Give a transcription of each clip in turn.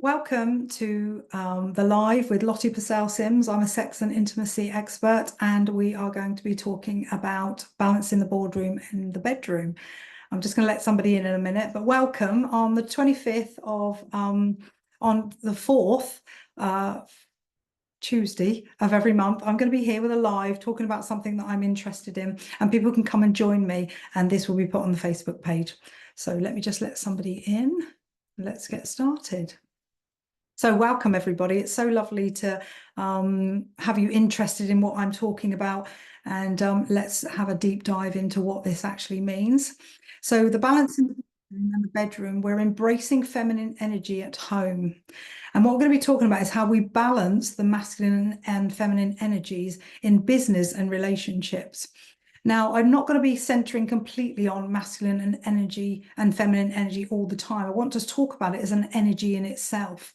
Welcome to the live with Lottie Passell-Syms. I'm a sex and intimacy expert, and we are going to be talking about balancing the boardroom and the bedroom. I'm just going to let somebody in a minute, but welcome on the 25th of, on the 4th, Tuesday of every month. I'm going to be here with a live talking about something that I'm interested in, and people can come and join me, and this will be put on the Facebook page. So let me just let somebody in. Let's get started. So welcome, everybody. It's so lovely to have you interested in what I'm talking about, and let's have a deep dive into what this actually means. So the balance in the bedroom, we're embracing feminine energy at home. And what we're going to be talking about is how we balance the masculine and feminine energies in business and relationships. Now, I'm not going to be centering completely on masculine and energy and feminine energy all the time. I want to talk about it as an energy in itself,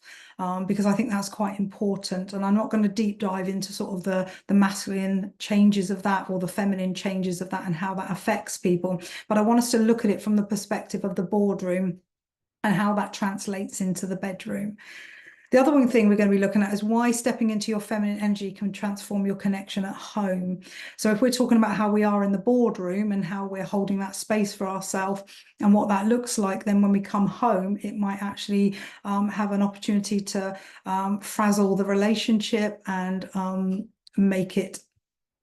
because I think that's quite important. And I'm not going to deep dive into sort of the masculine changes of that or the feminine changes of that and how that affects people. But I want us to look at it from the perspective of the boardroom and how that translates into the bedroom. The other one thing we're going to be looking at is why stepping into your feminine energy can transform your connection at home. So if we're talking about how we are in the boardroom and how we're holding that space for ourselves and what that looks like, then when we come home, it might actually have an opportunity to frazzle the relationship and make it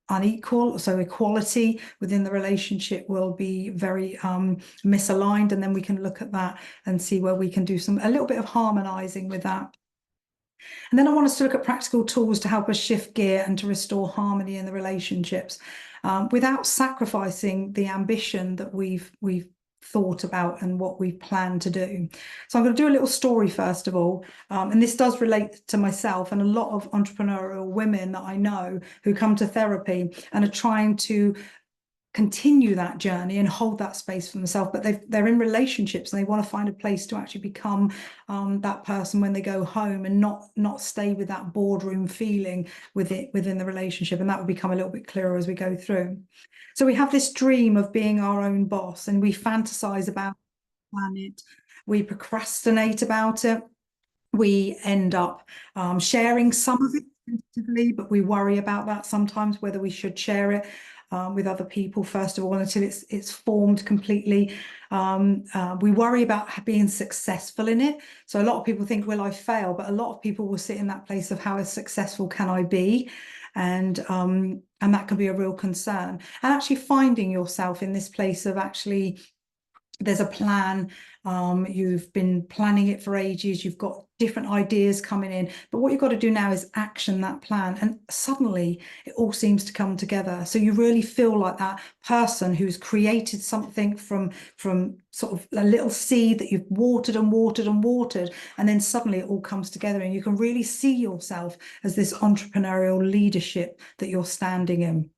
unequal. So equality within the relationship will be very misaligned, and then we can look at that and see where we can do a little bit of harmonizing with that. And then I want us to look at practical tools to help us shift gear and to restore harmony in the relationships without sacrificing the ambition that we've thought about and what we plan to do. So I'm going to do a little story first of all, and this does relate to myself and a lot of entrepreneurial women that I know who come to therapy and are trying to continue that journey and hold that space for themselves, but they're in relationships and they want to find a place to actually become that person when they go home and not stay with that boardroom feeling within the relationship. And that will become a little bit clearer as we go through. So we have this dream of being our own boss, and we fantasize about it, we procrastinate about it, we end up sharing some of it tentatively, but we worry about that sometimes, whether we should share it with other people first of all until it's formed completely. We worry about being successful in it. So a lot of people think, will I fail? But a lot of people will sit in that place of how successful can I be? And that can be a real concern. And actually finding yourself in this place of actually there's a plan, you've been planning it for ages, you've got different ideas coming in, but what you've got to do now is action that plan, and suddenly it all seems to come together. So you really feel like that person who's created something from sort of a little seed that you've watered and watered and watered, and then suddenly it all comes together and you can really see yourself as this entrepreneurial leadership that you're standing in.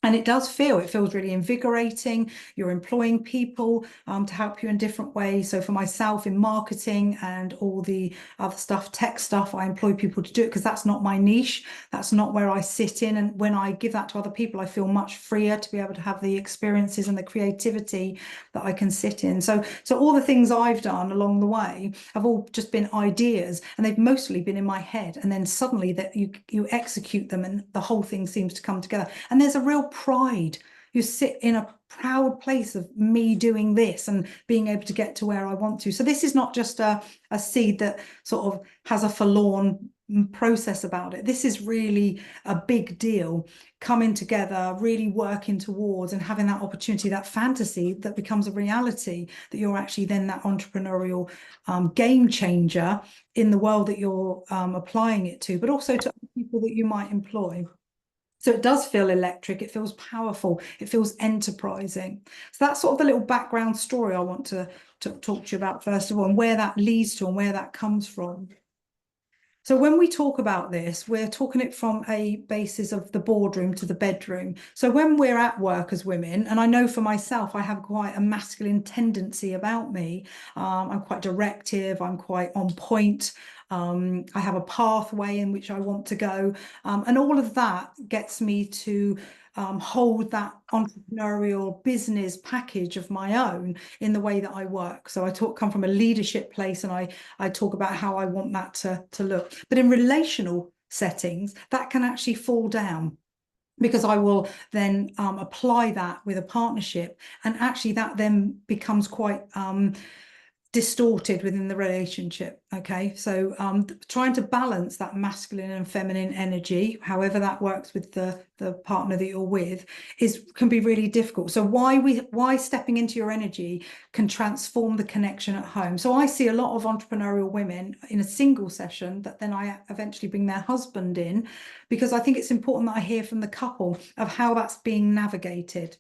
And it feels really invigorating. You're employing people to help you in different ways. So for myself in marketing and all the other stuff, tech stuff, I employ people to do it because that's not my niche. That's not where I sit in. And when I give that to other people, I feel much freer to be able to have the experiences and the creativity that I can sit in. So all the things I've done along the way have all just been ideas, and they've mostly been in my head. And then suddenly that you execute them and the whole thing seems to come together. And there's a real pride. You sit in a proud place of me doing this and being able to get to where I want to. So this is not just a seed that sort of has a forlorn process about it. This is really a big deal, coming together, really working towards and having that opportunity, that fantasy that becomes a reality, that you're actually then that entrepreneurial game changer in the world that you're applying it to, but also to people that you might employ. So it does feel electric, it feels powerful, it feels enterprising. So that's sort of the little background story I want to talk to you about first of all, and where that leads to and where that comes from. So when we talk about this, we're talking it from a basis of the boardroom to the bedroom. So when we're at work as women, and I know for myself, I have quite a masculine tendency about me. I'm quite directive, I'm quite on point. I have a pathway in which I want to go. And all of that gets me to hold that entrepreneurial business package of my own in the way that I work. So I come from a leadership place, and I talk about how I want that to look. But in relational settings, that can actually fall down, because I will then apply that with a partnership, and actually that then becomes quite distorted within the relationship. Okay, so trying to balance that masculine and feminine energy, however that works with the partner that you're with, can be really difficult. So why stepping into your energy can transform the connection at home. So I see a lot of entrepreneurial women in a single session that then I eventually bring their husband in, because I think it's important that I hear from the couple of how that's being navigated.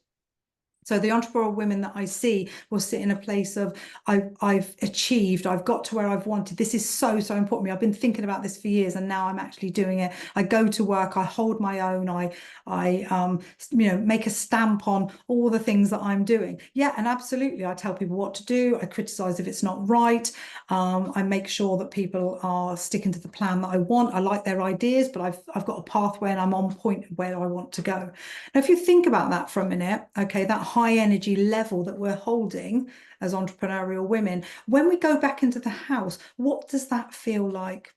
So the entrepreneurial women that I see will sit in a place of, I've achieved, I've got to where I've wanted. This is so, so important to me. I've been thinking about this for years, and now I'm actually doing it. I go to work, I hold my own, I make a stamp on all the things that I'm doing. Yeah, and absolutely, I tell people what to do. I criticize if it's not right. I make sure that people are sticking to the plan that I want. I like their ideas, but I've got a pathway, and I'm on point where I want to go. Now, if you think about that for a minute, okay, that high energy level that we're holding as entrepreneurial women, when we go back into the house, what does that feel like?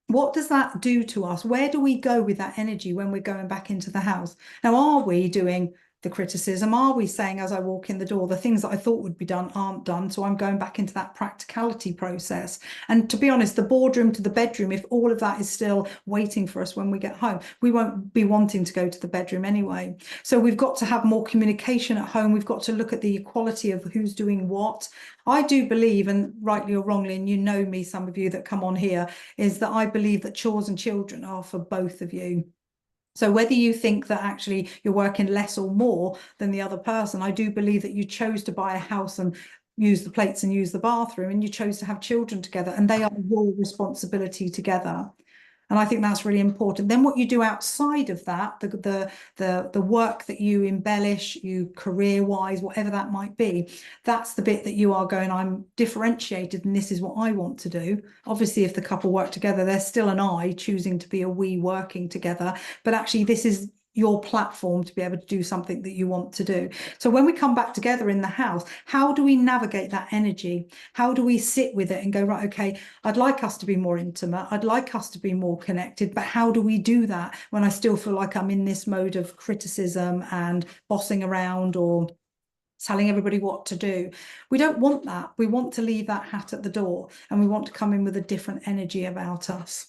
What does that do to us? Where do we go with that energy when we're going back into the house? Now, are we doing the criticism? Are we saying, as I walk in the door, the things that I thought would be done aren't done, so I'm going back into that practicality process? And to be honest, the boardroom to the bedroom, if all of that is still waiting for us when we get home, we won't be wanting to go to the bedroom anyway. So we've got to have more communication at home. We've got to look at the equality of who's doing what. I do believe, and rightly or wrongly, and you know me, some of you that come on here, is that I believe that chores and children are for both of you. So whether you think that actually you're working less or more than the other person, I do believe that you chose to buy a house and use the plates and use the bathroom, and you chose to have children together, and they are your responsibility together. And I think that's really important. Then what you do outside of that, the work that you embellish, you career-wise, whatever that might be, that's the bit that you are going, I'm differentiated and this is what I want to do. Obviously, if the couple work together, there's still an I choosing to be a we working together. But actually, this is your platform to be able to do something that you want to do. So when we come back together in the house, how do we navigate that energy? How do we sit with it and go, right, okay, I'd like us to be more intimate. I'd like us to be more connected, but how do we do that when I still feel like I'm in this mode of criticism and bossing around or telling everybody what to do? We don't want that. We want to leave that hat at the door, and we want to come in with a different energy about us.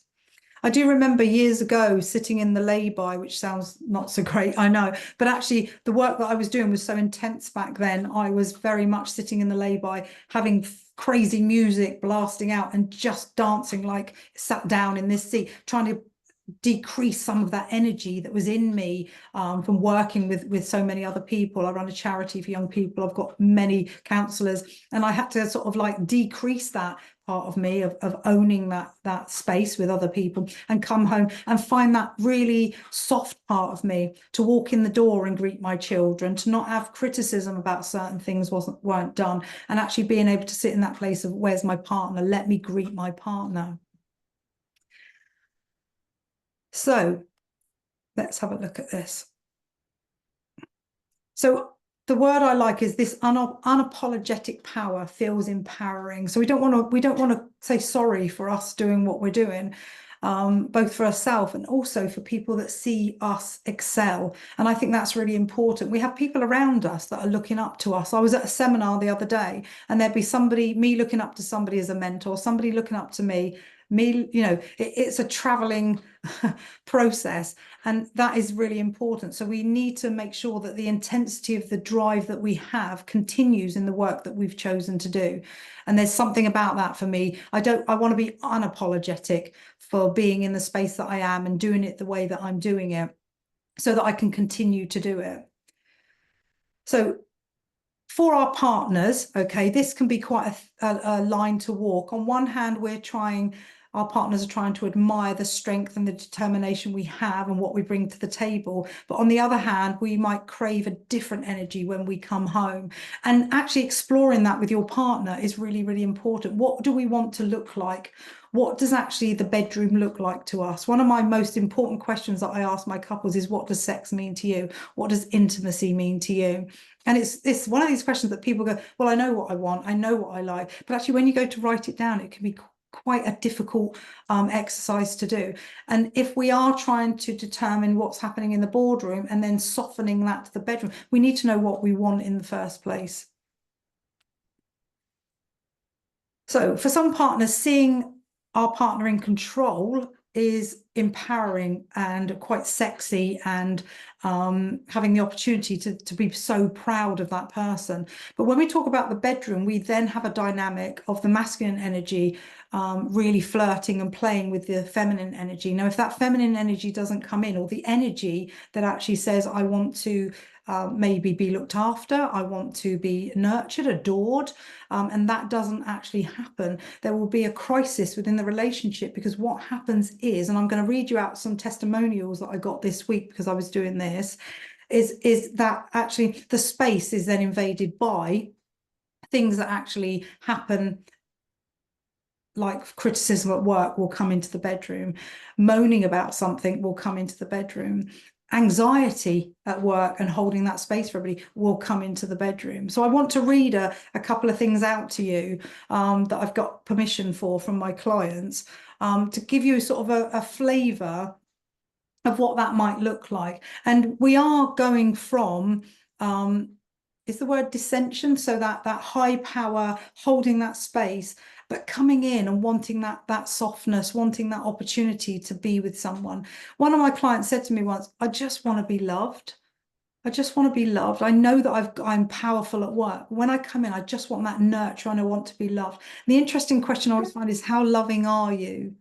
I do remember years ago sitting in the lay-by, which sounds not so great, I know, but actually the work that I was doing was so intense back then. I was very much sitting in the lay-by, having crazy music blasting out and just dancing, like sat down in this seat, trying to decrease some of that energy that was in me from working with so many other people. I run a charity for young people. I've got many counsellors, and I had to sort of like decrease that part of me of owning that space with other people, and come home and find that really soft part of me to walk in the door and greet my children, to not have criticism about certain things weren't done, and actually being able to sit in that place of, where's my partner? Let me greet my partner. So let's have a look at this. So the word I like is this unapologetic power feels empowering. So we don't want to say sorry for us doing what we're doing, both for ourselves and also for people that see us excel. And I think that's really important. We have people around us that are looking up to us. I was at a seminar the other day, and there'd be me looking up to somebody as a mentor, somebody looking up to me, it's a traveling process, and that is really important. So we need to make sure that the intensity of the drive that we have continues in the work that we've chosen to do. And there's something about that for me. I want to be unapologetic for being in the space that I am and doing it the way that I'm doing it, so that I can continue to do it. So for our partners, okay, this can be quite a line to walk. On one hand, we're trying our partners are trying to admire the strength and the determination we have and what we bring to the table. But on the other hand, we might crave a different energy when we come home. And actually exploring that with your partner is really, really important. What do we want to look like? What does actually the bedroom look like to us? One of my most important questions that I ask my couples is, what does sex mean to you? What does intimacy mean to you? And it's one of these questions that people go, well, I know what I want, I know what I like. But actually, when you go to write it down, it can be quite a difficult exercise to do. And if we are trying to determine what's happening in the boardroom and then softening that to the bedroom, we need to know what we want in the first place. So for some partners, seeing our partner in control is empowering and quite sexy, and having the opportunity to be so proud of that person. But when we talk about the bedroom, we then have a dynamic of the masculine energy really flirting and playing with the feminine energy. Now, if that feminine energy doesn't come in, or the energy that actually says, I want to maybe be looked after, I want to be nurtured, adored, and that doesn't actually happen, there will be a crisis within the relationship. Because what happens is, and I'm going to read you out some testimonials that I got this week because I was doing this, is that actually the space is then invaded by things that actually happen, like criticism at work will come into the bedroom, moaning about something will come into the bedroom, anxiety at work and holding that space for everybody will come into the bedroom. So I want to read a couple of things out to you that I've got permission for from my clients, to give you sort of a flavour of what that might look like. And we are going from is the word dissension, so that high power holding that space, but coming in and wanting that softness, wanting that opportunity to be with someone. One of my clients said to me once, I just want to be loved. I just want to be loved. I know that I'm powerful at work. When I come in, I just want that nurture and I want to be loved. And the interesting question I always find is, how loving are you?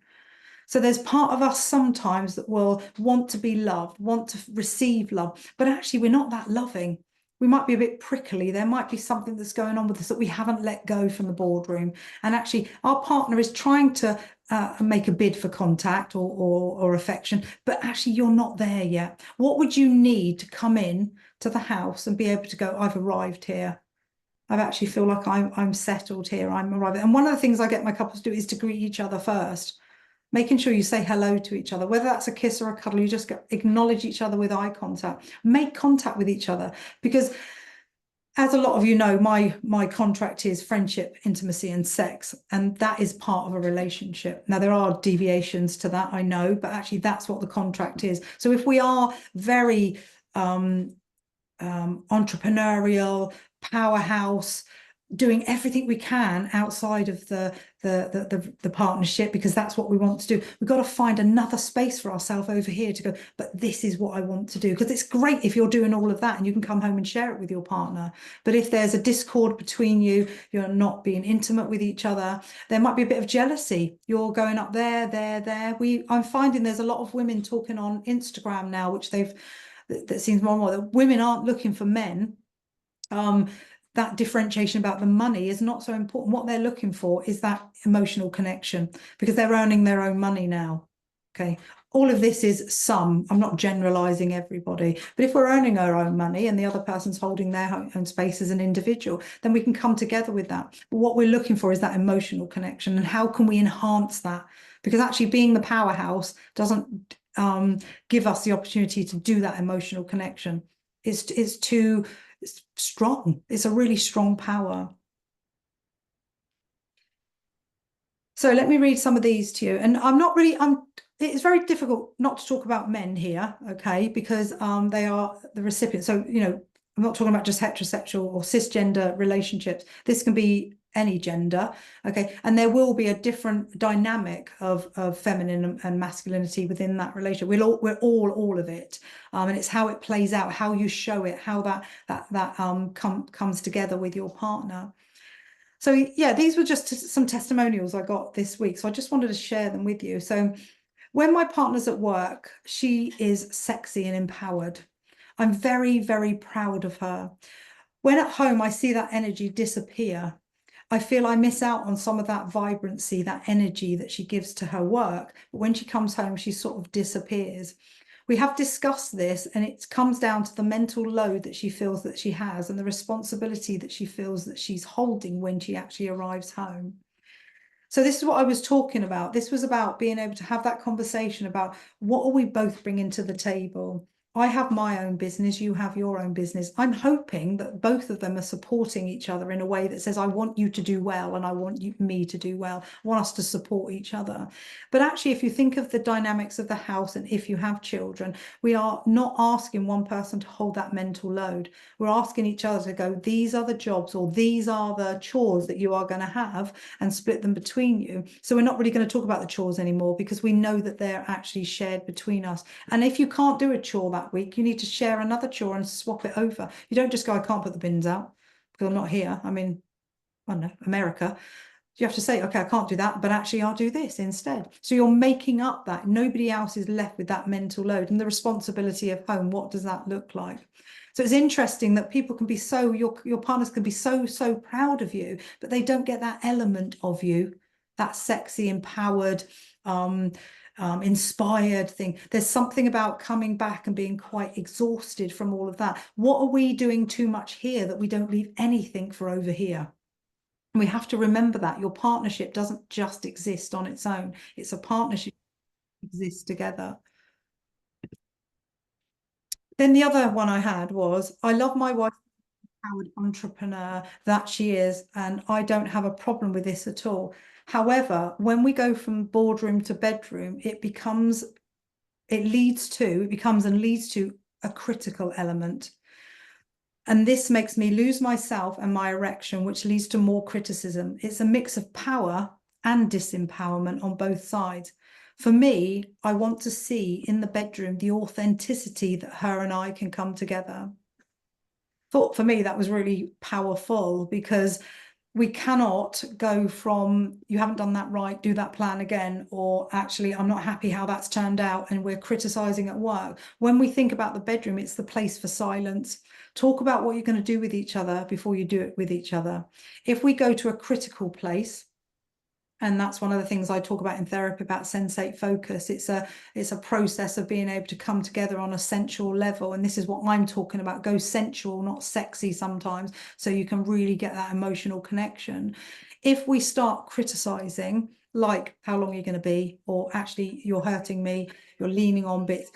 So there's part of us sometimes that will want to be loved, want to receive love, but actually we're not that loving. We might be a bit prickly. There might be something that's going on with us that we haven't let go from the boardroom. And actually our partner is trying to make a bid for contact or affection, but actually you're not there yet. What would you need to come in to the house and be able to go, I've arrived here. I actually feel like I'm settled here. I'm arriving. And one of the things I get my couples to do is to greet each other first. Making sure you say hello to each other, whether that's a kiss or a cuddle, you just acknowledge each other with eye contact, make contact with each other. Because as a lot of you know, my contract is friendship, intimacy, and sex, and that is part of a relationship. Now, there are deviations to that, I know, but actually that's what the contract is. So if we are very entrepreneurial, powerhouse, doing everything we can outside of the partnership, because that's what we want to do, we've got to find another space for ourselves over here to go, but this is what I want to do. Because it's great if you're doing all of that and you can come home and share it with your partner, but if there's a discord between you, you're not being intimate with each other, there might be a bit of jealousy. You're going up there. I'm finding there's a lot of women talking on Instagram now, which that seems more and more that women aren't looking for men. That differentiation about the money is not so important. What they're looking for is that emotional connection, because they're earning their own money now. Okay. All of this is I'm not generalizing everybody, but if we're earning our own money and the other person's holding their own space as an individual, then we can come together with that. But what we're looking for is that emotional connection, and how can we enhance that? Because actually being the powerhouse doesn't give us the opportunity to do that emotional connection. It's too strong. It's a really strong power. So let me read some of these to you. And it's very difficult not to talk about men here, okay, because they are the recipients. So, I'm not talking about just heterosexual or cisgender relationships. This can be any gender, okay, and there will be a different dynamic of feminine and masculinity within that relationship. We're all of it, and it's how it plays out, how you show it, how that comes together with your partner. So yeah, these were just some testimonials I got this week, so I just wanted to share them with you. So when my partner's at work, she is sexy and empowered. I'm very, very proud of her. When at home, I see that energy disappear. I feel I miss out on some of that vibrancy, that energy that she gives to her work. But when she comes home, she sort of disappears. We have discussed this, and it comes down to the mental load that she feels that she has and the responsibility that she feels that she's holding when she actually arrives home. So this is what I was talking about. This was about being able to have that conversation about what are we both bringing to the table. I have my own business, you have your own business. I'm hoping that both of them are supporting each other in a way that says, I want you to do well and I want me to do well. I want us to support each other. But actually, if you think of the dynamics of the house and if you have children, we are not asking one person to hold that mental load. We're asking each other to go, these are the jobs or these are the chores that you are going to have, and split them between you. So we're not really going to talk about the chores anymore because we know that they're actually shared between us. And if you can't do a chore that week, you need to share another chore and swap it over. You don't just go, I can't put the bins out because I'm not here. I'm in, I don't know, America. You have to say, okay, I can't do that, but actually I'll do this instead. So you're making up that. Nobody else is left with that mental load and the responsibility of home. What does that look like? So it's interesting that people can be so, your partners can be so proud of you, but they don't get that element of you, that sexy, empowered, inspired thing. There's something about coming back and being quite exhausted from all of that. What are we doing too much here that we don't leave anything for over here? We have to remember that your partnership doesn't just exist on its own. It's a partnership that exists together. Then the other one I had was, I love my wife, empowered entrepreneur that she is, and I don't have a problem with this at all. However, when we go from boardroom to bedroom, it becomes and leads to a critical element. And this makes me lose myself and my erection, which leads to more criticism. It's a mix of power and disempowerment on both sides. For me, I want to see in the bedroom the authenticity that her and I can come together. Thought for me that was really powerful because we cannot go from you haven't done that right, do that plan again, or actually I'm not happy how that's turned out, and we're criticizing at work. When we think about the bedroom, it's the place for silence. Talk about what you're going to do with each other before you do it with each other. If we go to a critical place, and that's one of the things I talk about in therapy about sensate focus. It's a process of being able to come together on a sensual level. And this is what I'm talking about. Go sensual, not sexy sometimes, so you can really get that emotional connection. If we start criticizing, like how long are you going to be, or actually you're hurting me, you're leaning on bits,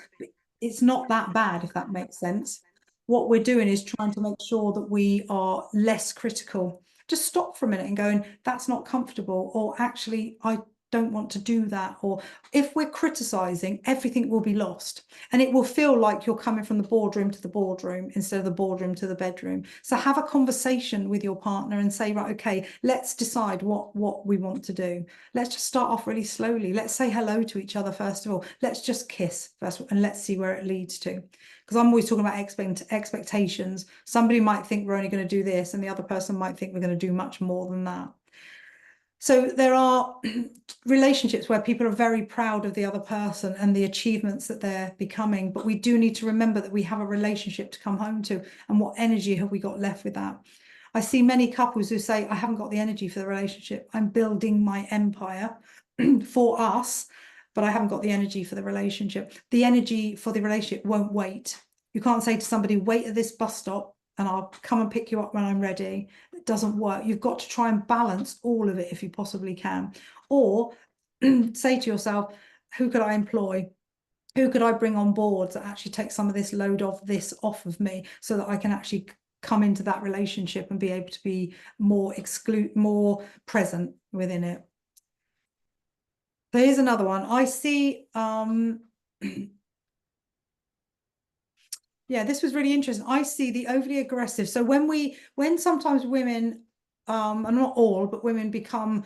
it's not that bad, if that makes sense. What we're doing is trying to make sure that we are less critical. Just stop for a minute and going, that's not comfortable, or actually, I don't want to do that. Or if we're criticizing, everything will be lost. And it will feel like you're coming from the boardroom to the boardroom instead of the boardroom to the bedroom. So have a conversation with your partner and say, right, okay, let's decide what we want to do. Let's just start off really slowly. Let's say hello to each other first of all. Let's just kiss first, and let's see where it leads to. Because I'm always talking about expectations. Somebody might think we're only going to do this, and the other person might think we're going to do much more than that. So there are relationships where people are very proud of the other person and the achievements that they're becoming, but we do need to remember that we have a relationship to come home to, and what energy have we got left with that? I see many couples who say, I haven't got the energy for the relationship. I'm building my empire for us, but I haven't got the energy for the relationship. The energy for the relationship won't wait. You can't say to somebody, wait at this bus stop and I'll come and pick you up when I'm ready. It doesn't work. You've got to try and balance all of it if you possibly can. Or say to yourself, who could I employ? Who could I bring on board to actually take some of this load of this off of me, so that I can actually come into that relationship and be able to be more present within it. So here's another one. I see, yeah, this was really interesting. I see the overly aggressive. So when sometimes women, and not all, but women become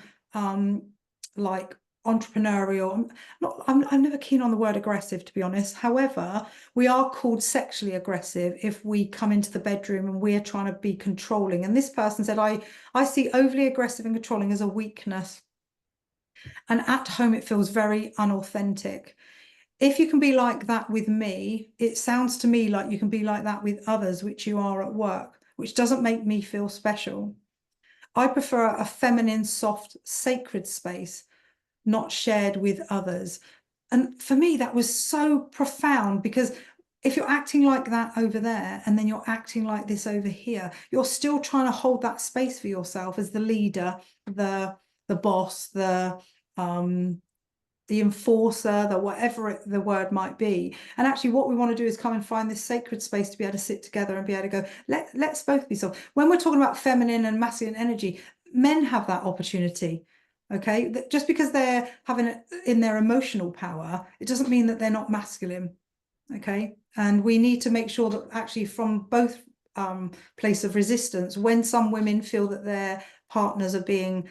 like entrepreneurial. I'm never keen on the word aggressive, to be honest. However, we are called sexually aggressive if we come into the bedroom and we're trying to be controlling. And this person said, I see overly aggressive and controlling as a weakness. And at home, it feels very unauthentic. If you can be like that with me, it sounds to me like you can be like that with others, which you are at work, which doesn't make me feel special. I prefer a feminine, soft, sacred space, not shared with others. And for me, that was so profound, because if you're acting like that over there and then you're acting like this over here, you're still trying to hold that space for yourself as the leader, the boss, the enforcer, the whatever the word might be. And actually what we want to do is come and find this sacred space to be able to sit together and be able to go, let's both be soft. When we're talking about feminine and masculine energy, men have that opportunity. Okay, just because they're having it in their emotional power, it doesn't mean that they're not masculine. Okay, and we need to make sure that actually from both place of resistance, when some women feel that their partners are being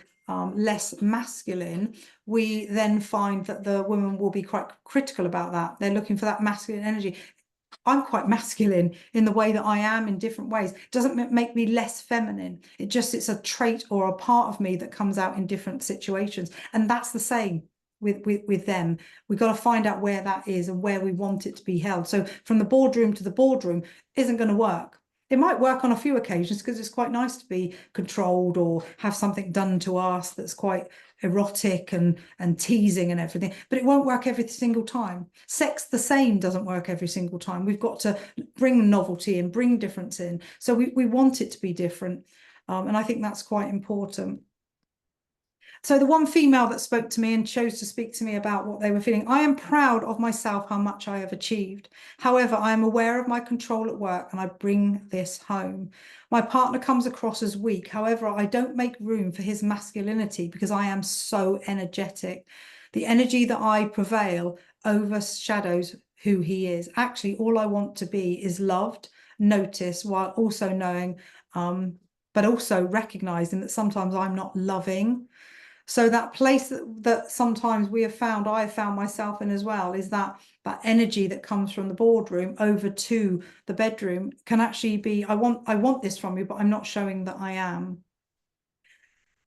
less masculine, we then find that the women will be quite critical about that. They're looking for that masculine energy. I'm quite masculine in the way that I am in different ways. It doesn't make me less feminine. It's a trait or a part of me that comes out in different situations. And that's the same with them. We've got to find out where that is and where we want it to be held. So from the boardroom to the boardroom isn't going to work. It might work on a few occasions because it's quite nice to be controlled or have something done to us that's quite erotic and teasing and everything, but it won't work every single time. Sex the same doesn't work every single time. We've got to bring novelty and bring difference in. So we want it to be different. And I think that's quite important. So the one female that spoke to me and chose to speak to me about what they were feeling, I am proud of myself, how much I have achieved. However, I am aware of my control at work and I bring this home. My partner comes across as weak. However, I don't make room for his masculinity because I am so energetic. The energy that I prevail overshadows who he is. Actually, all I want to be is loved, noticed, while also knowing, but also recognizing that sometimes I'm not loving. So that place that sometimes we have found, I have found myself in as well, is that energy that comes from the boardroom over to the bedroom can actually be, I want this from you, but I'm not showing that I am.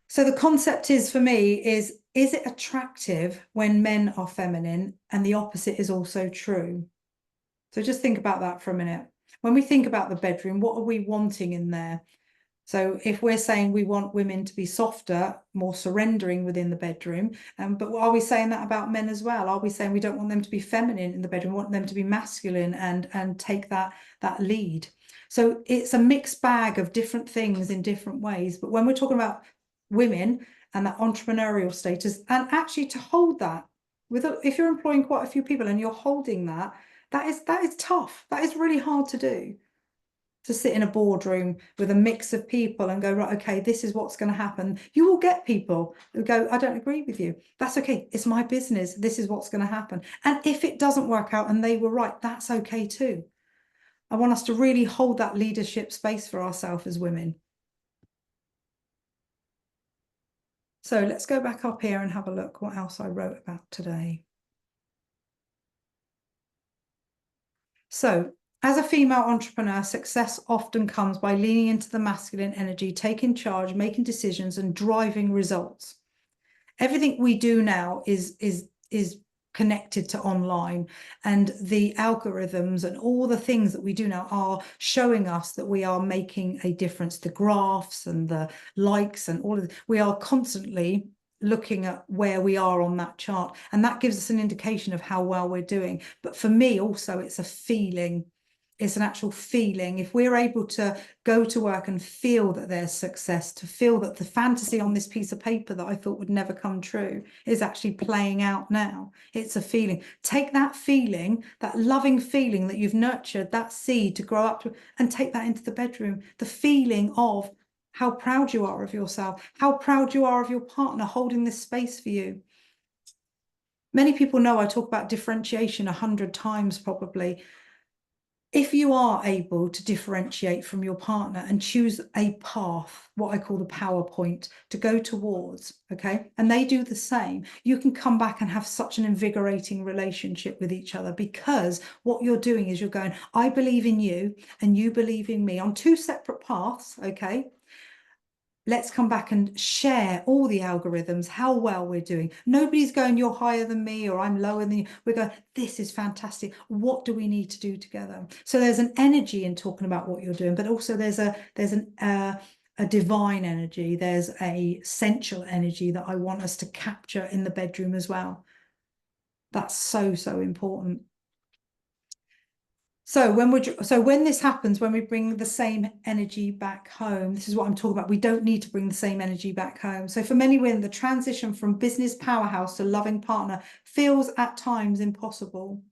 So the concept is for me is it attractive when men are feminine and the opposite is also true? So just think about that for a minute. When we think about the bedroom, what are we wanting in there? So if we're saying we want women to be softer, more surrendering within the bedroom, but are we saying that about men as well? Are we saying we don't want them to be feminine in the bedroom, we want them to be masculine and take that lead? So it's a mixed bag of different things in different ways. But when we're talking about women and that entrepreneurial status, and actually to hold that if you're employing quite a few people and you're holding that is tough. That is really hard to do. To sit in a boardroom with a mix of people and go, right, okay, this is what's going to happen. You will get people who go, I don't agree with you. That's okay. It's my business. This is what's going to happen. And if it doesn't work out and they were right, that's okay too. I want us to really hold that leadership space for ourselves as women. So let's go back up here and have a look what else I wrote about today. So as a female entrepreneur, success often comes by leaning into the masculine energy, taking charge, making decisions, and driving results. Everything we do now is connected to online, and the algorithms and all the things that we do now are showing us that we are making a difference. The graphs and the likes and all of we are constantly looking at where we are on that chart, and that gives us an indication of how well we're doing. But for me also, it's a feeling. It's an actual feeling. If we're able to go to work and feel that there's success, to feel that the fantasy on this piece of paper that I thought would never come true is actually playing out now. It's a feeling. Take that feeling, that loving feeling that you've nurtured, that seed to grow up to, and take that into the bedroom. The feeling of how proud you are of yourself, how proud you are of your partner holding this space for you. Many people know I talk about differentiation 100 times probably. If you are able to differentiate from your partner and choose a path, what I call the PowerPoint, to go towards, okay, and they do the same, you can come back and have such an invigorating relationship with each other, because what you're doing is you're going, I believe in you and you believe in me on two separate paths, okay? Let's come back and share all the algorithms, how well we're doing. Nobody's going, you're higher than me or I'm lower than you. We're going, this is fantastic. What do we need to do together? So there's an energy in talking about what you're doing, but also there's a divine energy, there's a sensual energy that I want us to capture in the bedroom as well. That's so, so important. So when this happens, when we bring the same energy back home, this is what I'm talking about. We don't need to bring the same energy back home. So for many women, the transition from business powerhouse to loving partner feels at times impossible.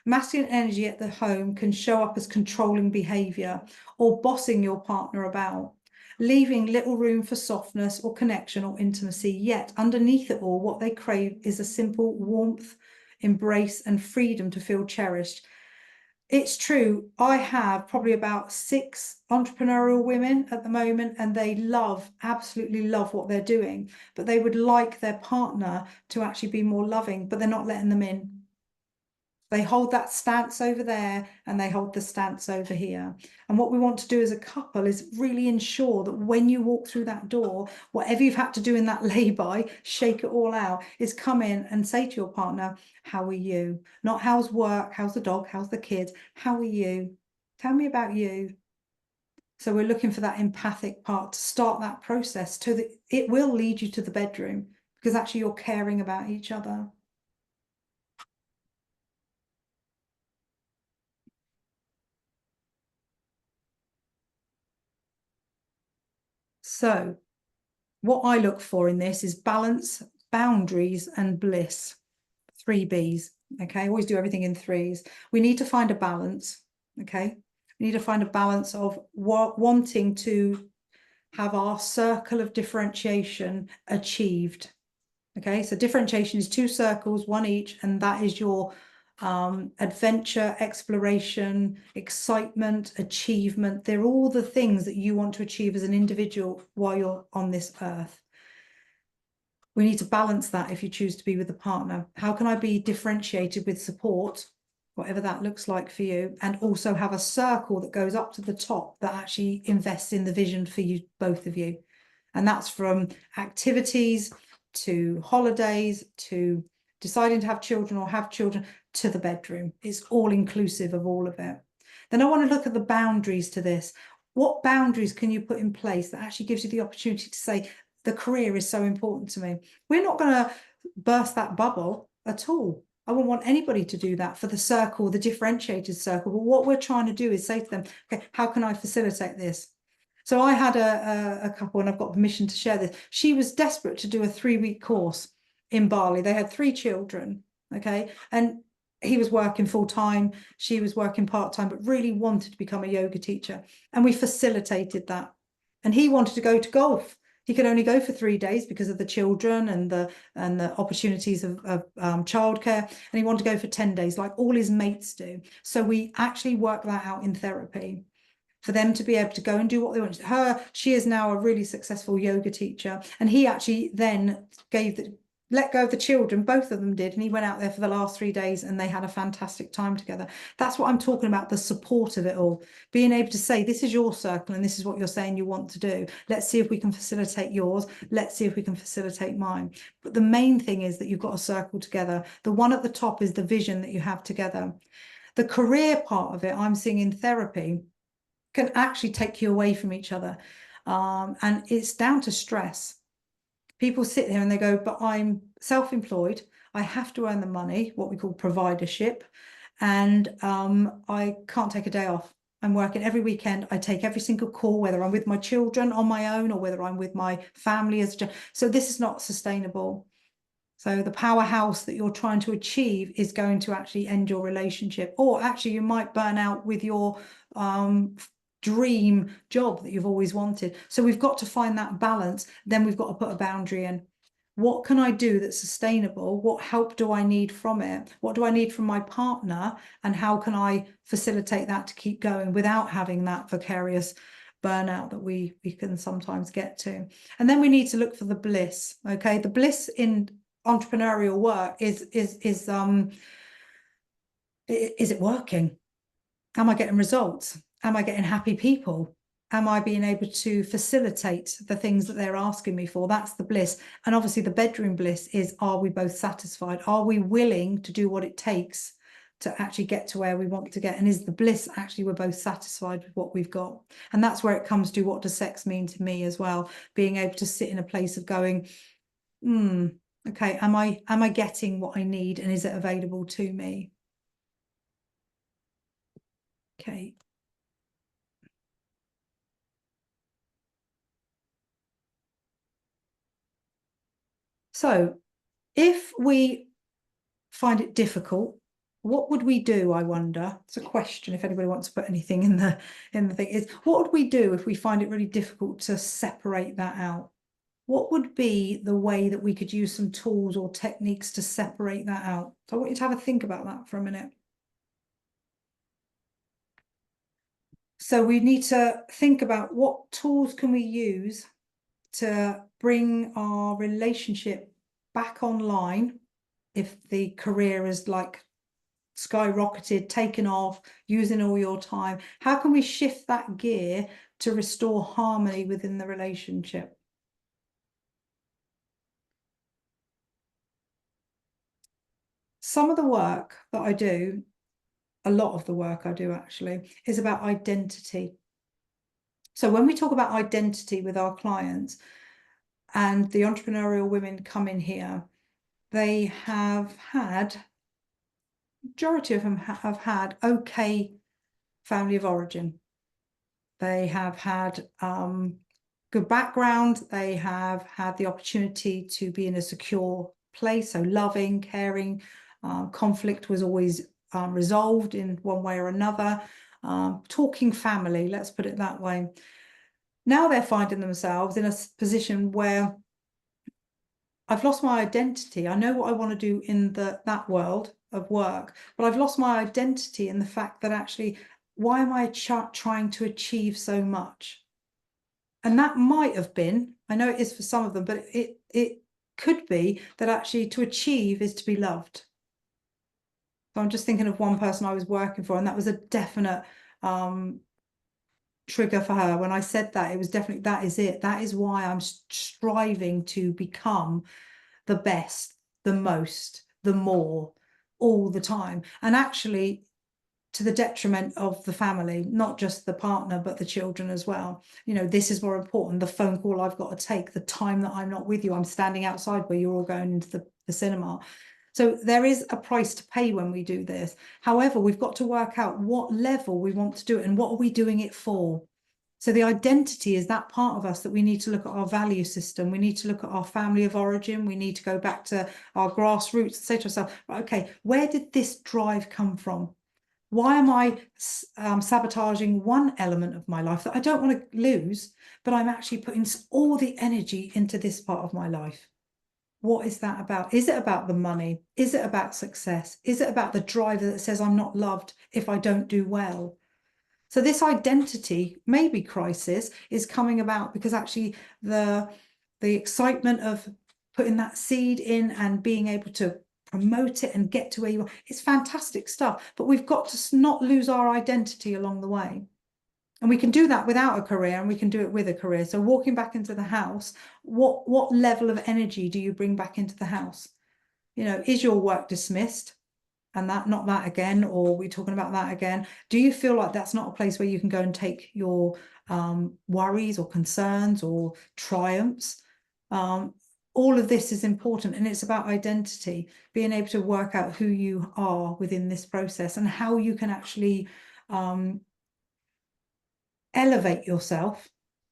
Masculine energy at the home can show up as controlling behavior or bossing your partner about, leaving little room for softness or connection or intimacy. Yet underneath it all, what they crave is a simple warmth, embrace, and freedom to feel cherished. It's true. I have probably about 6 entrepreneurial women at the moment, and they absolutely love what they're doing, but they would like their partner to actually be more loving, but they're not letting them in. They hold that stance over there and they hold the stance over here. And what we want to do as a couple is really ensure that when you walk through that door, whatever you've had to do in that lay-by, shake it all out, is come in and say to your partner, how are you? Not how's work, how's the dog, how's the kids, how are you? Tell me about you. So we're looking for that empathic part to start that process it will lead you to the bedroom, because actually you're caring about each other. So what I look for in this is balance, boundaries, and bliss. 3 Bs. Okay, always do everything in threes. We need to find a balance. Okay, we need to find a balance of wanting to have our circle of differentiation achieved. Okay, so differentiation is 2 circles, 1 each, and that is your adventure, exploration, excitement, achievement. They're all the things that you want to achieve as an individual while you're on this earth. We need to balance that if you choose to be with a partner. How can I be differentiated with support, whatever that looks like for you, and also have a circle that goes up to the top that actually invests in the vision for you, both of you? And that's from activities to holidays to deciding to have children or have children to the bedroom. It's all inclusive of all of it. Then I want to look at the boundaries to this. What boundaries can you put in place that actually gives you the opportunity to say, the career is so important to me? We're not going to burst that bubble at all. I wouldn't want anybody to do that for the circle, the differentiated circle. But what we're trying to do is say to them, okay, how can I facilitate this? So I had a couple, and I've got permission to share this. She was desperate to do a 3-week course in Bali. They had 3 children, okay? And he was working full time, she was working part time, but really wanted to become a yoga teacher. And we facilitated that. And he wanted to go to golf. He could only go for 3 days because of the children and the opportunities of childcare. And he wanted to go for 10 days, like all his mates do. So we actually worked that out in therapy, for them to be able to go and do what they want. She is now a really successful yoga teacher. And he actually then let go of the children, both of them did, and he went out there for the last 3 days and they had a fantastic time together. That's what I'm talking about, the support of it all. Being able to say, this is your circle and this is what you're saying you want to do. Let's see if we can facilitate yours. Let's see if we can facilitate mine. But the main thing is that you've got a circle together. The one at the top is the vision that you have together. The career part of it, I'm seeing in therapy, can actually take you away from each other. And it's down to stress. People sit there and they go, but I'm self-employed. I have to earn the money, what we call providership. And I can't take a day off. I'm working every weekend. I take every single call, whether I'm with my children on my own or whether I'm with my family. So this is not sustainable. So the powerhouse that you're trying to achieve is going to actually end your relationship. Or actually you might burn out with your dream job that you've always wanted. So we've got to find that balance. Then we've got to put a boundary in. What can I do that's sustainable? What help do I need from it? What do I need from my partner? And how can I facilitate that to keep going without having that vicarious burnout that we can sometimes get to? And then we need to look for the bliss. Okay, the bliss in entrepreneurial work is it working? Am I getting results? Am I getting happy people? Am I being able to facilitate the things that they're asking me for? That's the bliss. And obviously the bedroom bliss is, are we both satisfied? Are we willing to do what it takes to actually get to where we want to get? And is the bliss actually we're both satisfied with what we've got? And that's where it comes to, what does sex mean to me as well? Being able to sit in a place of going, okay, am I getting what I need, and is it available to me? Okay. So if we find it difficult, what would we do, I wonder? It's a question, if anybody wants to put anything in the thing, is what would we do if we find it really difficult to separate that out? What would be the way that we could use some tools or techniques to separate that out? So I want you to have a think about that for a minute. So we need to think about what tools can we use to bring our relationship back online if the career is like skyrocketed, taken off, using all your time. How can we shift that gear to restore harmony within the relationship? Some of the work that I do, a lot of the work I do actually, is about identity. So when we talk about identity with our clients, and the entrepreneurial women come in here, they have had, majority of them have had okay family of origin. They have had good background. They have had the opportunity to be in a secure place, so loving, caring. Conflict was always resolved in one way or another. Talking family, let's put it that way. Now they're finding themselves in a position where I've lost my identity. I know what I want to do in that world of work, but I've lost my identity in the fact that actually, why am I trying to achieve so much? And that might have been, I know it is for some of them, but it could be that actually to achieve is to be loved. So I'm just thinking of one person I was working for, and that was a definite trigger for her. When I said that, it was definitely, that is it. That is why I'm striving to become the best, the most, the more, all the time. And actually, to the detriment of the family, not just the partner, but the children as well. You know, this is more important. The phone call I've got to take, the time that I'm not with you, I'm standing outside where you're all going into the cinema. So there is a price to pay when we do this. However, we've got to work out what level we want to do it and what are we doing it for. So the identity is that part of us that we need to look at our value system. We need to look at our family of origin. We need to go back to our grassroots and say to ourselves, okay, where did this drive come from? Why am I sabotaging one element of my life that I don't want to lose, but I'm actually putting all the energy into this part of my life? What is that about? Is it about the money? Is it about success? Is it about the driver that says I'm not loved if I don't do well? So this identity, maybe crisis, is coming about because actually the excitement of putting that seed in and being able to promote it and get to where you are, it's fantastic stuff. But we've got to not lose our identity along the way. And we can do that without a career, and we can do it with a career. So walking back into the house, what level of energy do you bring back into the house? You know, is your work dismissed? And that, not that again, or we're talking about that again. Do you feel like that's not a place where you can go and take your worries or concerns or triumphs? All of this is important, and it's about identity, being able to work out who you are within this process and how you can actually elevate yourself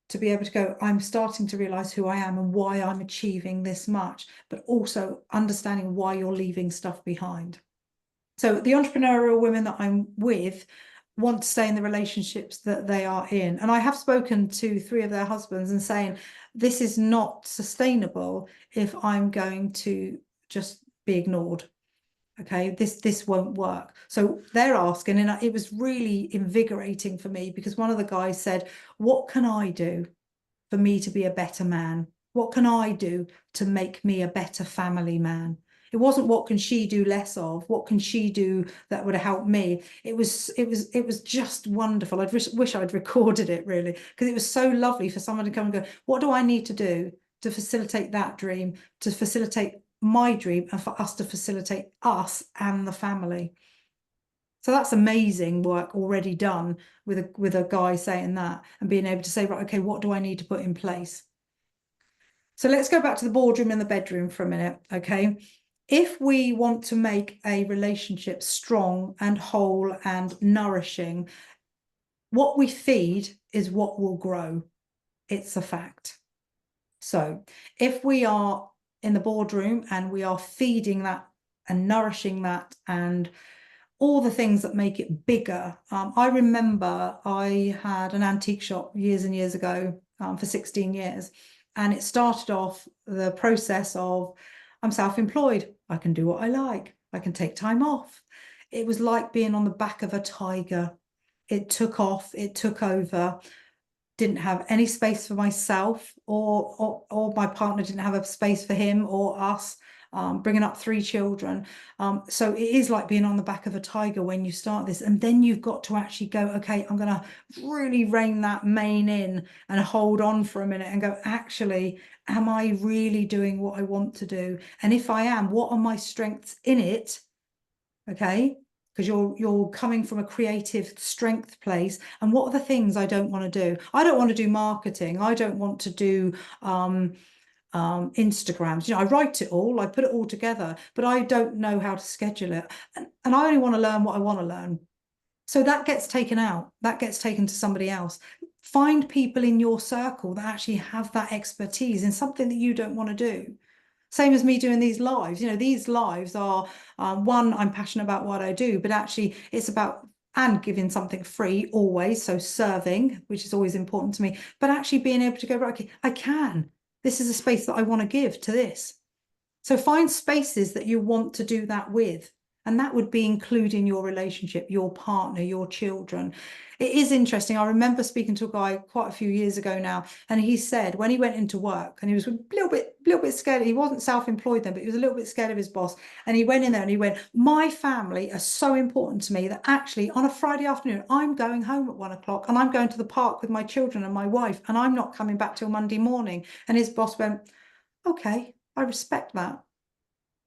to be able to go, I'm starting to realize who I am and why I'm achieving this much, but also understanding why you're leaving stuff behind. So the entrepreneurial women that I'm with want to stay in the relationships that they are in. And I have spoken to 3 of their husbands and saying, this is not sustainable if I'm going to just be ignored. Okay, this won't work. So they're asking, and it was really invigorating for me because one of the guys said, what can I do for me to be a better man? What can I do to make me a better family man? It wasn't what can she do less of, what can she do that would help me. It was just wonderful. I wish I'd recorded it really, because it was so lovely for someone to come and go, what do I need to do to facilitate that dream, to facilitate my dream, and for us to facilitate us and the family? So that's amazing work already done with a guy saying that and being able to say, right, okay, what do I need to put in place? So let's go back to the boardroom and the bedroom for a minute, okay? If we want to make a relationship strong and whole and nourishing, what we feed is what will grow. It's a fact. So if we are in the boardroom and we are feeding that and nourishing that and all the things that make it bigger. I remember I had an antique shop years and years ago for 16 years. And it started off the process of, I'm self-employed. I can do what I like. I can take time off. It was like being on the back of a tiger. It took off. It took over. Didn't have any space for myself or my partner didn't have a space for him or us. Bringing up 3 children. So it is like being on the back of a tiger when you start this. And then you've got to actually go, okay, I'm going to really rein that mane in and hold on for a minute and go, actually, am I really doing what I want to do? And if I am, what are my strengths in it? Okay. Because you're coming from a creative strength place. And what are the things I don't want to do? I don't want to do marketing. I don't want to do Instagrams. I write it all, I put it all together, but I don't know how to schedule it. And I only want to learn what I want to learn. So that gets taken out, that gets taken to somebody else. Find people in your circle that actually have that expertise in something that you don't want to do. Same as me doing these lives. These lives are, one, I'm passionate about what I do, but actually it's about and giving something free always. So serving, which is always important to me, but actually being able to go, right, okay, I can. This is a space that I want to give to this. So find spaces that you want to do that with. And that would be including your relationship, your partner, your children. It is interesting. I remember speaking to a guy quite a few years ago now, and he said when he went into work and he was a little bit scared, he wasn't self-employed then, but he was a little bit scared of his boss. And he went in there and he went, my family are so important to me that actually on a Friday afternoon, I'm going home at 1 o'clock and I'm going to the park with my children and my wife, and I'm not coming back till Monday morning. And his boss went, okay, I respect that.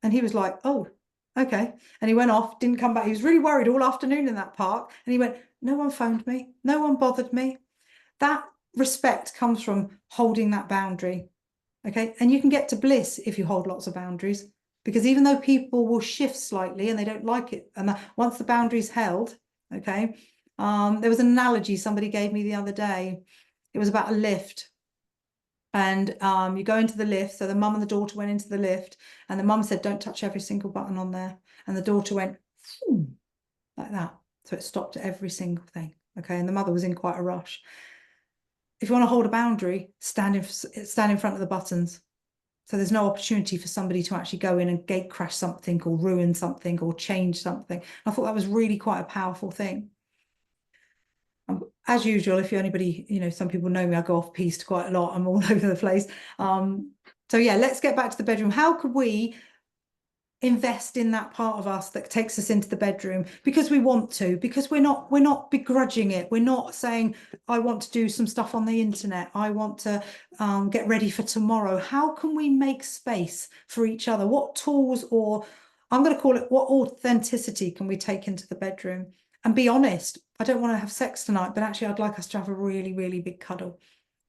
And he was like, oh, okay. And he went off, didn't come back. He was really worried all afternoon in that park. And he went, no one phoned me. No one bothered me. That respect comes from holding that boundary. Okay. And you can get to bliss if you hold lots of boundaries, because even though people will shift slightly and they don't like it, and once the boundary's held, okay. There was an analogy somebody gave me the other day. It was about a lift. And you go into the lift. So the mum and the daughter went into the lift, and the mum said, don't touch every single button on there. And the daughter went like that. So it stopped at every single thing. Okay. And the mother was in quite a rush. If you want to hold a boundary, stand in front of the buttons. So there's no opportunity for somebody to actually go in and gate crash something or ruin something or change something. I thought that was really quite a powerful thing. As usual, if anybody, some people know me, I go off piste quite a lot. I'm all over the place. So yeah, let's get back to the bedroom. How could we invest in that part of us that takes us into the bedroom? Because we want to, because we're not begrudging it. We're not saying, I want to do some stuff on the internet. I want to get ready for tomorrow. How can we make space for each other? What tools, or I'm going to call it, what authenticity can we take into the bedroom? And be honest, I don't want to have sex tonight, but actually I'd like us to have a really, really big cuddle.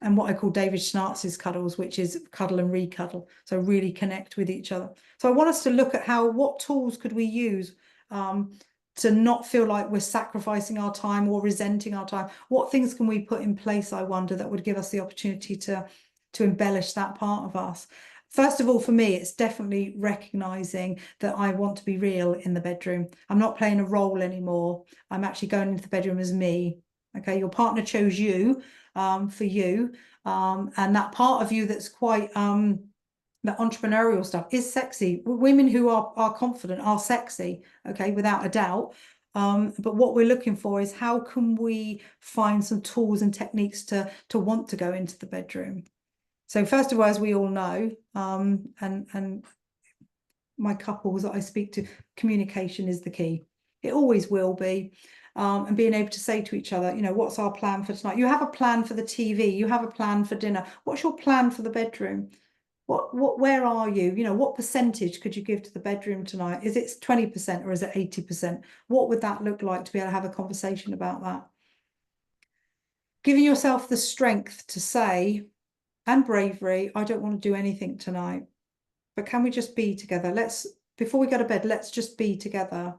And what I call David Schnarz's cuddles, which is cuddle and re-cuddle. So really connect with each other. So I want us to look at what tools could we use to not feel like we're sacrificing our time or resenting our time. What things can we put in place, I wonder, that would give us the opportunity to embellish that part of us? First of all, for me, it's definitely recognizing that I want to be real in the bedroom. I'm not playing a role anymore. I'm actually going into the bedroom as me. Okay, your partner chose you for you. And that part of you that's quite the entrepreneurial stuff is sexy. Women who are confident are sexy, okay, without a doubt. But what we're looking for is how can we find some tools and techniques to want to go into the bedroom. So first of all, as we all know, and my couples that I speak to, communication is the key. It always will be. And being able to say to each other, what's our plan for tonight? You have a plan for the TV. You have a plan for dinner. What's your plan for the bedroom? where are you? You know, what percentage could you give to the bedroom tonight? Is it 20% or is it 80%? What would that look like to be able to have a conversation about that? Giving yourself the strength to say, and bravery, I don't want to do anything tonight, but can we just be together? Before we go to bed, let's just be together.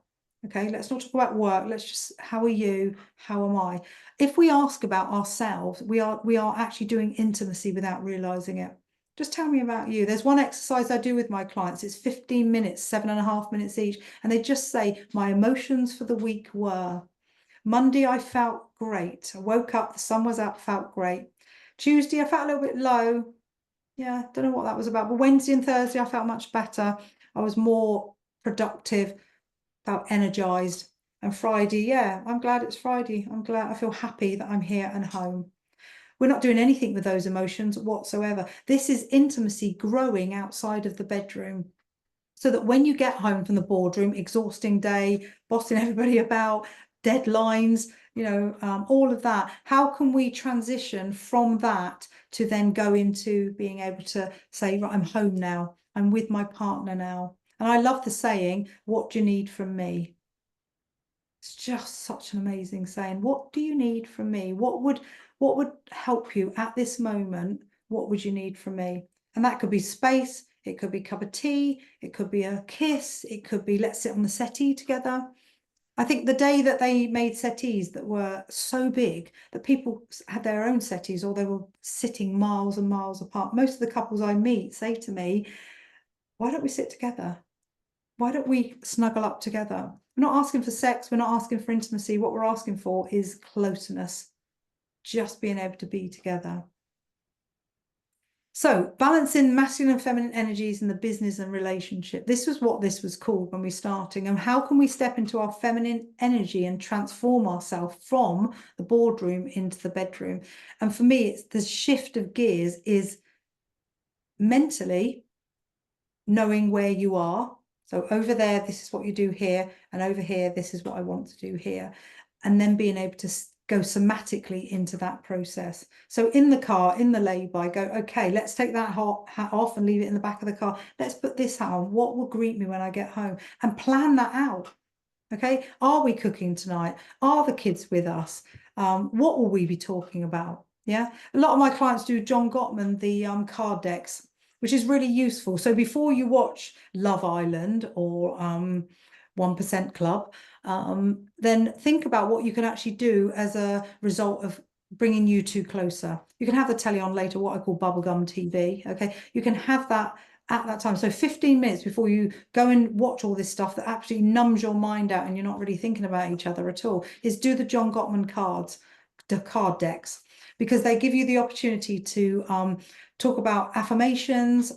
Okay, let's not talk about work. Let's just, how are you? How am I? If we ask about ourselves, we are actually doing intimacy without realizing it. Just tell me about you. There's one exercise I do with my clients. It's 15 minutes, 7.5 minutes each. And they just say, my emotions for the week were, Monday, I felt great. I woke up, the sun was out, felt great. Tuesday, I felt a little bit low. Yeah, don't know what that was about. But Wednesday and Thursday, I felt much better. I was more productive, felt energized. And Friday, yeah, I'm glad it's Friday. I'm glad, I feel happy that I'm here and home. We're not doing anything with those emotions whatsoever. This is intimacy growing outside of the bedroom. So that when you get home from the boardroom, exhausting day, bossing everybody about, deadlines, you know, all of that, how can we transition from that to then go into being able to say, right, I'm home now, I'm with my partner now. And I love the saying, what do you need from me? It's just such an amazing saying. What do you need from me? What would help you at this moment? What would you need from me? And that could be space, it could be a cup of tea, it could be a kiss, it could be let's sit on the settee together. I think the day that they made settees that were so big that people had their own settees or they were sitting miles and miles apart. Most of the couples I meet say to me, why don't we sit together? Why don't we snuggle up together? We're not asking for sex, we're not asking for intimacy. What we're asking for is closeness, just being able to be together. So balancing masculine and feminine energies in the business and relationship. This was what this was called when we started. And how can we step into our feminine energy and transform ourselves from the boardroom into the bedroom? And for me, it's the shift of gears is mentally knowing where you are. So over there, this is what you do here. And over here, this is what I want to do here. And then being able to go somatically into that process. So in the car, in the lay-by, go, okay, let's take that hat off and leave it in the back of the car. Let's put this hat on. What will greet me when I get home? And plan that out. Okay, are we cooking tonight? Are the kids with us? What will we be talking about? Yeah, a lot of my clients do John Gottman, the card decks, which is really useful. So before you watch Love Island or 1% Club, then think about what you can actually do as a result of bringing you two closer. You can have the telly on later, what I call bubblegum TV. Okay, you can have that at that time. So 15 minutes before you go and watch all this stuff that actually numbs your mind out and you're not really thinking about each other at all, is do the John Gottman cards, the card decks, because they give you the opportunity to talk about affirmations,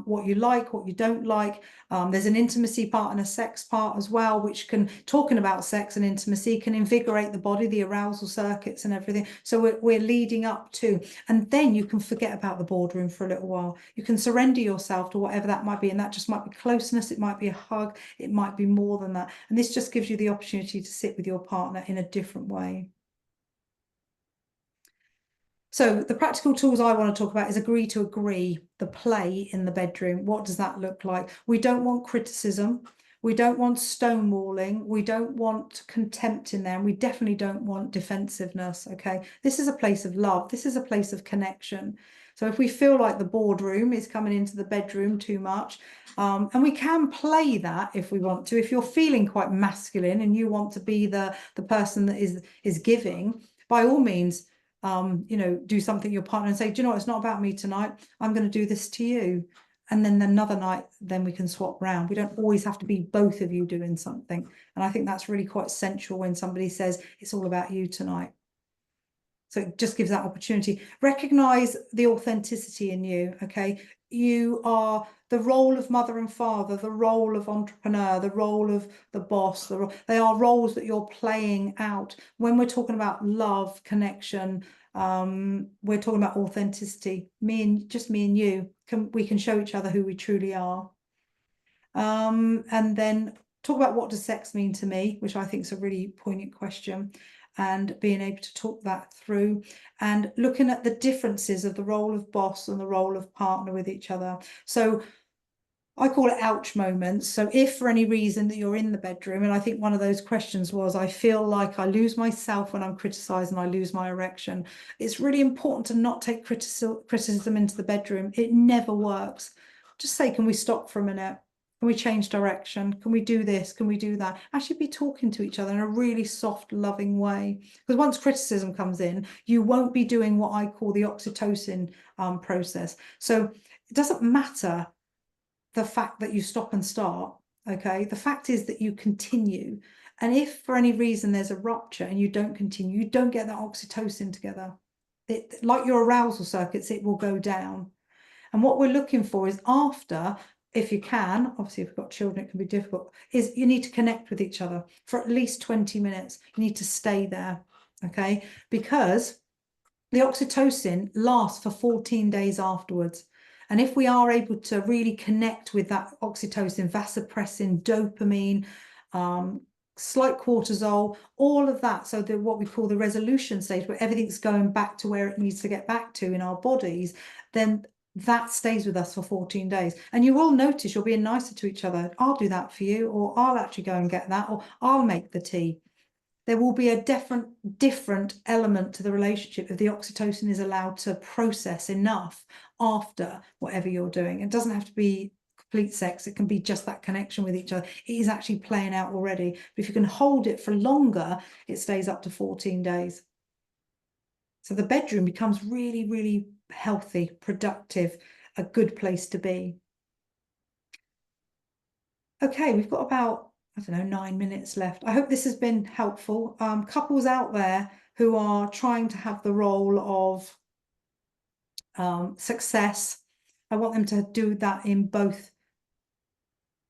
what you like, what you don't like. There's an intimacy part and a sex part as well, which can, talking about sex and intimacy can invigorate the body, the arousal circuits and everything. So we're leading up to, and then you can forget about the boardroom for a little while. You can surrender yourself to whatever that might be. And that just might be closeness. It might be a hug. It might be more than that. And this just gives you the opportunity to sit with your partner in a different way. So the practical tools I want to talk about is agree to agree, the play in the bedroom. What does that look like? We don't want criticism. We don't want stonewalling. We don't want contempt in there. And we definitely don't want defensiveness, okay? This is a place of love. This is a place of connection. So if we feel like the boardroom is coming into the bedroom too much, and we can play that if we want to. If you're feeling quite masculine and you want to be the person that is giving, by all means, you know, do something to your partner and say, do you know what, it's not about me tonight. I'm going to do this to you. And then another night, then we can swap round. We don't always have to be both of you doing something. And I think that's really quite essential when somebody says, it's all about you tonight. So it just gives that opportunity. Recognize the authenticity in you, okay? You are the role of mother and father, the role of entrepreneur, the role of the boss. They are roles that you're playing out. When we're talking about love, connection, we're talking about authenticity. Just me and you, we can show each other who we truly are. And then talk about what does sex mean to me, which I think is a really poignant question. and being able to talk that through and looking at the differences of the role of boss and the role of partner with each other. So I call it ouch moments. So if for any reason that you're in the bedroom, and I think one of those questions was, I feel like I lose myself when I'm criticized and I lose my erection. It's really important to not take criticism into the bedroom. It never works. Just say, can we stop for a minute? Can we change direction? Can we do this? Can we do that? Actually be talking to each other in a really soft, loving way. Because once criticism comes in, you won't be doing what I call the oxytocin process. So it doesn't matter the fact that you stop and start, okay? The fact is that you continue. And if for any reason there's a rupture and you don't continue, you don't get that oxytocin together. Like your arousal circuits, it will go down. And what we're looking for is after, if you can, obviously if you've got children, it can be difficult, is you need to connect with each other for at least 20 minutes. You need to stay there, okay? Because the oxytocin lasts for 14 days afterwards. And if we are able to really connect with that oxytocin, vasopressin, dopamine, slight cortisol, all of that, so that what we call the resolution stage, where everything's going back to where it needs to get back to in our bodies, then that stays with us for 14 days. And you will notice you're being nicer to each other. I'll do that for you, or I'll actually go and get that, or I'll make the tea. There will be a different element to the relationship if the oxytocin is allowed to process enough after whatever you're doing. It doesn't have to be complete sex. It can be just that connection with each other. It is actually playing out already. But if you can hold it for longer, it stays up to 14 days. So the bedroom becomes really, really healthy, productive, a good place to be. Okay, we've got about, I don't know, 9 minutes left. I hope this has been helpful. Couples out there who are trying to have the role of success, I want them to do that in both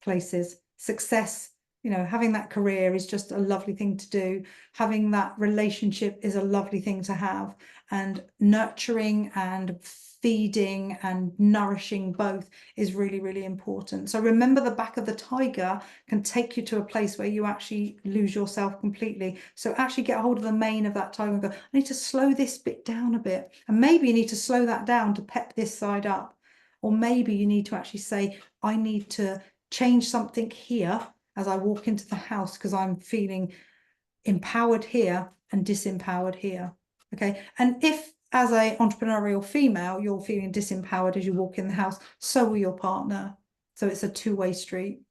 places. Success, you know, having that career is just a lovely thing to do. Having that relationship is a lovely thing to have. And nurturing and feeding and nourishing both is really, really important. So remember, the back of the tiger can take you to a place where you actually lose yourself completely. So actually get a hold of the mane of that tiger and go, I need to slow this bit down a bit. And maybe you need to slow that down to pep this side up. Or maybe you need to actually say, I need to change something here as I walk into the house because I'm feeling empowered here and disempowered here. Okay. And if as an entrepreneurial female, you're feeling disempowered as you walk in the house, so will your partner. So it's a two-way street.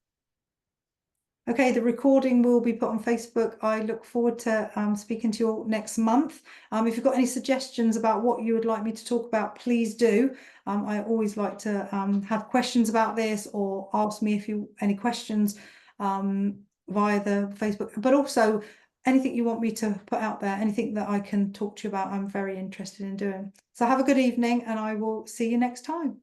Okay, the recording will be put on Facebook. I look forward to speaking to you all next month. If you've got any suggestions about what you would like me to talk about, please do. I always like to have questions about this, or ask me if you any questions via the Facebook, but also anything you want me to put out there, anything that I can talk to you about, I'm very interested in doing. So have a good evening, and I will see you next time.